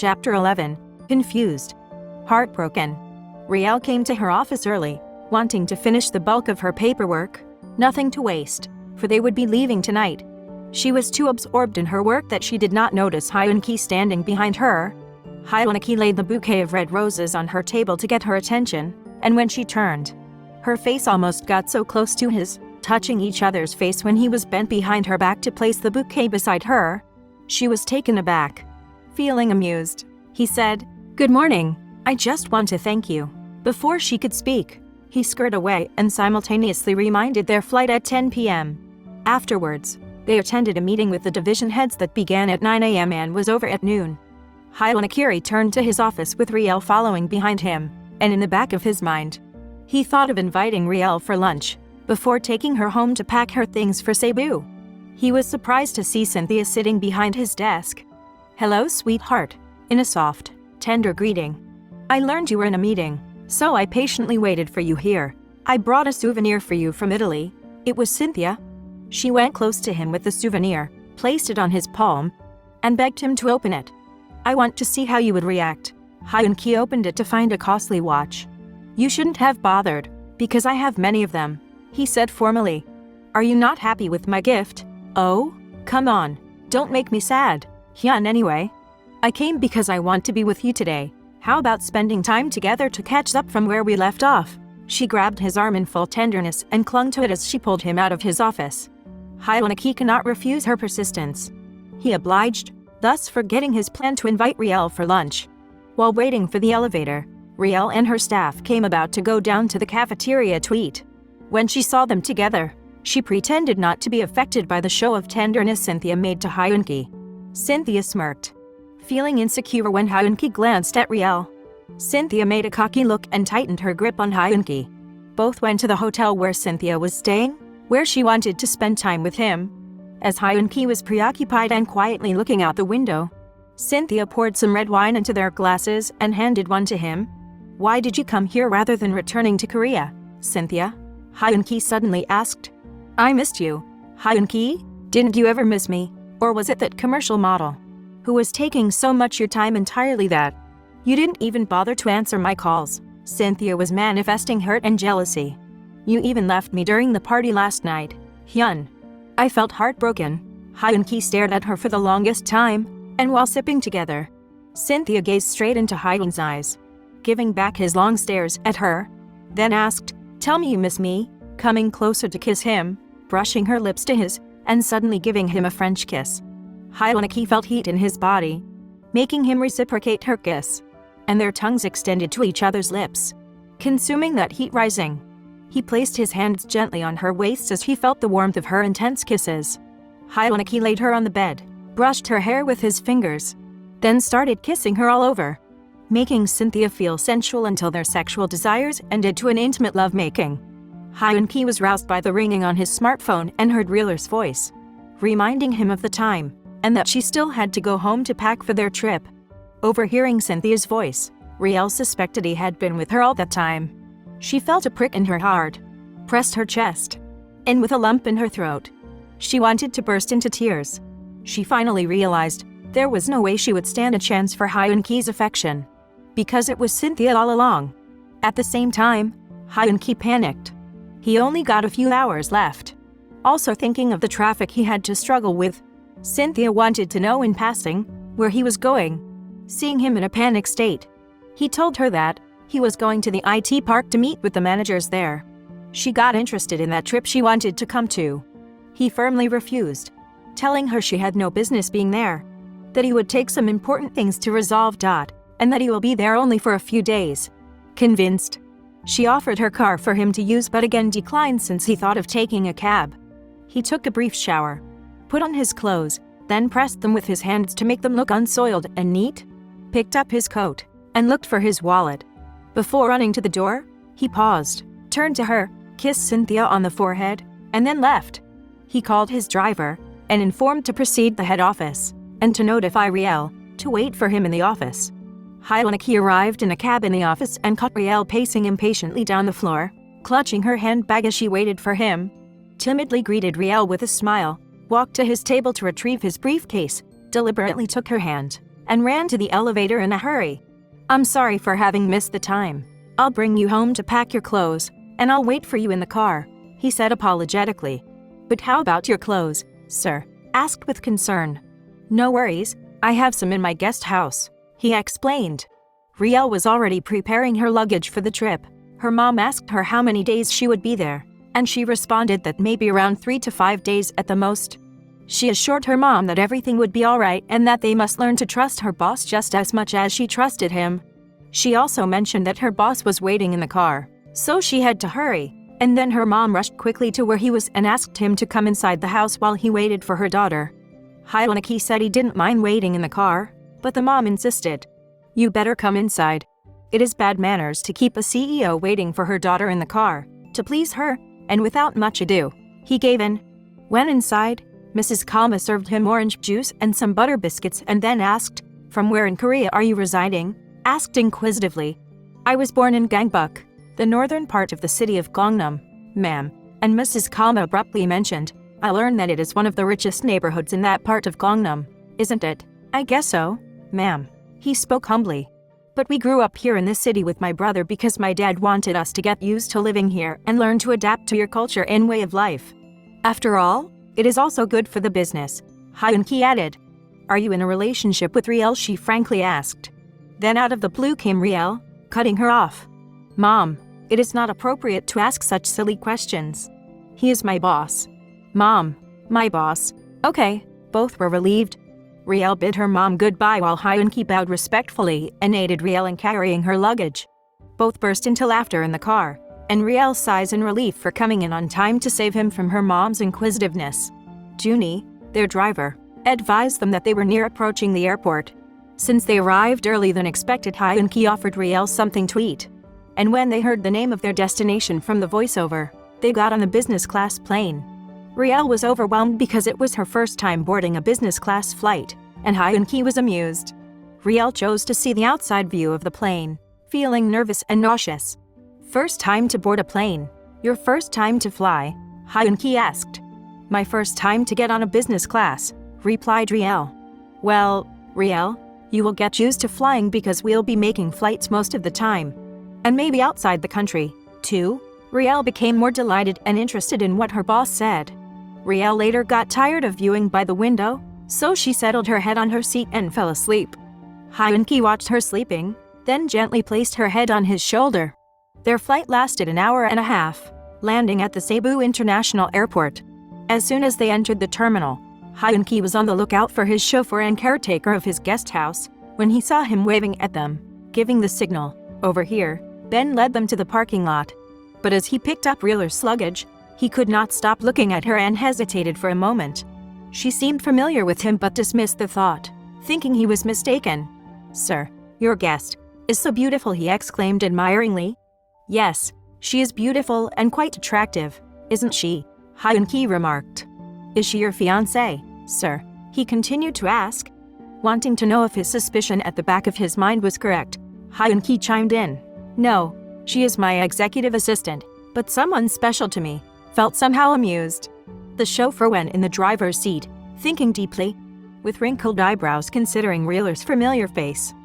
Chapter 11. Confused. Heartbroken. Riel came to her office early, wanting to finish the bulk of her paperwork. Nothing to waste, for they would be leaving tonight. She was too absorbed in her work that she did not notice Hyun-ki standing behind her. Hyun-ki laid the bouquet of red roses on her table to get her attention, and when she turned, her face almost got so close to his, touching each other's face when he was bent behind her back to place the bouquet beside her. She was taken aback. Feeling amused, he said, "Good morning. I just want to thank you." Before she could speak, he scurried away and simultaneously reminded their flight at 10 p.m. Afterwards, they attended a meeting with the division heads that began at 9 a.m. and was over at noon. Hyun-ki returned to his office with Riel following behind him, and in the back of his mind, he thought of inviting Riel for lunch before taking her home to pack her things for Cebu. He was surprised to see Cynthia sitting behind his desk. "Hello, sweetheart," in a soft, tender greeting. "I learned you were in a meeting, so I patiently waited for you here. I brought a souvenir for you from Italy." It was Cynthia. She went close to him with the souvenir, placed it on his palm, and begged him to open it. "I want to see how you would react." Hyun-ki opened it to find a costly watch. "You shouldn't have bothered, because I have many of them," he said formally. "Are you not happy with my gift?" "Oh, come on, don't make me sad. Hyun, anyway. I came because I want to be with you today. How about spending time together to catch up from where we left off?" She grabbed his arm in full tenderness and clung to it as she pulled him out of his office. Hyun-ki cannot refuse her persistence. He obliged, thus forgetting his plan to invite Riel for lunch. While waiting for the elevator, Riel and her staff came about to go down to the cafeteria to eat. When she saw them together, she pretended not to be affected by the show of tenderness Cynthia made to Hyun-ki. Cynthia smirked, feeling insecure when Hyun-ki glanced at Riel. Cynthia made a cocky look and tightened her grip on Hyun-ki. Both went to the hotel where Cynthia was staying, where she wanted to spend time with him. As Hyun-ki was preoccupied and quietly looking out the window, Cynthia poured some red wine into their glasses and handed one to him. "Why did you come here rather than returning to Korea, Cynthia?" Hyun-ki suddenly asked. "I missed you." "Hyun-ki, didn't you ever miss me? Or was it that commercial model who was taking so much your time entirely that you didn't even bother to answer my calls?" Cynthia was manifesting hurt and jealousy. "You even left me during the party last night, Hyun." I felt heartbroken. Hyun-ki stared at her for the longest time, and while sipping together, Cynthia gazed straight into Hyun's eyes, giving back his long stares at her, then asked, "Tell me you miss me," coming closer to kiss him, brushing her lips to his, and suddenly giving him a French kiss. Hyun-ki felt heat in his body, making him reciprocate her kiss, and their tongues extended to each other's lips, consuming that heat rising. He placed his hands gently on her waist as he felt the warmth of her intense kisses. Hyun-ki laid her on the bed, brushed her hair with his fingers, then started kissing her all over, making Cynthia feel sensual until their sexual desires ended to an intimate lovemaking. Hyun-ki was roused by the ringing on his smartphone and heard Reeler's voice, reminding him of the time, and that she still had to go home to pack for their trip. Overhearing Cynthia's voice, Riel suspected he had been with her all that time. She felt a prick in her heart, pressed her chest, and with a lump in her throat, she wanted to burst into tears. She finally realized there was no way she would stand a chance for Hyun-ki's affection, because it was Cynthia all along. At the same time, Hyun-ki panicked. He only got a few hours left. Also thinking of the traffic he had to struggle with, Cynthia wanted to know in passing where he was going. Seeing him in a panic state, he told her that he was going to the IT park to meet with the managers there. She got interested in that trip she wanted to come to. He firmly refused, telling her she had no business being there, that he would take some important things to resolve. And that he will be there only for a few days. Convinced, she offered her car for him to use but again declined since he thought of taking a cab. He took a brief shower, put on his clothes, then pressed them with his hands to make them look unsoiled and neat, picked up his coat, and looked for his wallet. Before running to the door, he paused, turned to her, kissed Cynthia on the forehead, and then left. He called his driver and informed to proceed to the head office and to notify Riel to wait for him in the office. Hyun-ki arrived in a cab in the office and caught Riel pacing impatiently down the floor, clutching her handbag as she waited for him. Timidly greeted Riel with a smile, walked to his table to retrieve his briefcase, deliberately took her hand, and ran to the elevator in a hurry. I'm sorry for having missed the time. I'll bring you home to pack your clothes, and I'll wait for you in the car, he said apologetically. But how about your clothes, sir? Asked with concern. No worries, I have some in my guest house, he explained. Riel was already preparing her luggage for the trip. Her mom asked her how many days she would be there, and she responded that maybe around 3 to 5 days at the most. She assured her mom that everything would be alright and that they must learn to trust her boss just as much as she trusted him. She also mentioned that her boss was waiting in the car, so she had to hurry, and then her mom rushed quickly to where he was and asked him to come inside the house while he waited for her daughter. Hyunki said he didn't mind waiting in the car, but the mom insisted. You better come inside. It is bad manners to keep a CEO waiting for her daughter in the car. To please her, and without much ado, he gave in. When inside, Mrs. Kama served him orange juice and some butter biscuits and then asked, "From where in Korea are you residing?" Asked inquisitively. I was born in Gangbuk, the northern part of the city of Gangnam, ma'am, and Mrs. Kama abruptly mentioned, I learned that it is one of the richest neighborhoods in that part of Gangnam, isn't it? I guess so, ma'am. He spoke humbly. But we grew up here in this city with my brother because my dad wanted us to get used to living here and learn to adapt to your culture and way of life. After all, it is also good for the business, Hyunki added. Are you in a relationship with Riel? She frankly asked. Then out of the blue came Riel, cutting her off. Mom, it is not appropriate to ask such silly questions. He is my boss. Mom, my boss. Okay, both were relieved. Riel bid her mom goodbye while Hyunki bowed respectfully and aided Riel in carrying her luggage. Both burst into laughter in the car, and Riel sighs in relief for coming in on time to save him from her mom's inquisitiveness. Junie, their driver, advised them that they were near approaching the airport. Since they arrived earlier than expected, Hyunki offered Riel something to eat. And when they heard the name of their destination from the voiceover, they got on the business class plane. Riel was overwhelmed because it was her first time boarding a business class flight, and Hyunki was amused. Riel chose to see the outside view of the plane, feeling nervous and nauseous. First time to board a plane? Your first time to fly? Hyunki asked. My first time to get on a business class, replied Riel. Well, Riel, you will get used to flying because we'll be making flights most of the time. And maybe outside the country, too? Riel became more delighted and interested in what her boss said. Riel later got tired of viewing by the window, so she settled her head on her seat and fell asleep. Hyunki watched her sleeping, then gently placed her head on his shoulder. Their flight lasted an hour and a half, landing at the Cebu International Airport. As soon as they entered the terminal, Hyunki was on the lookout for his chauffeur and caretaker of his guest house. When he saw him waving at them, giving the signal, over here, Ben led them to the parking lot. But as he picked up Riel's luggage, he could not stop looking at her and hesitated for a moment. She seemed familiar with him but dismissed the thought, thinking he was mistaken. Sir, your guest is so beautiful, he exclaimed admiringly. Yes, she is beautiful and quite attractive, isn't she? Hyunki remarked. Is she your fiancé, sir? He continued to ask. Wanting to know if his suspicion at the back of his mind was correct, Hyunki chimed in. No, she is my executive assistant, but someone special to me. Felt somehow amused. The chauffeur went in the driver's seat, thinking deeply, with wrinkled eyebrows considering Riel's familiar face.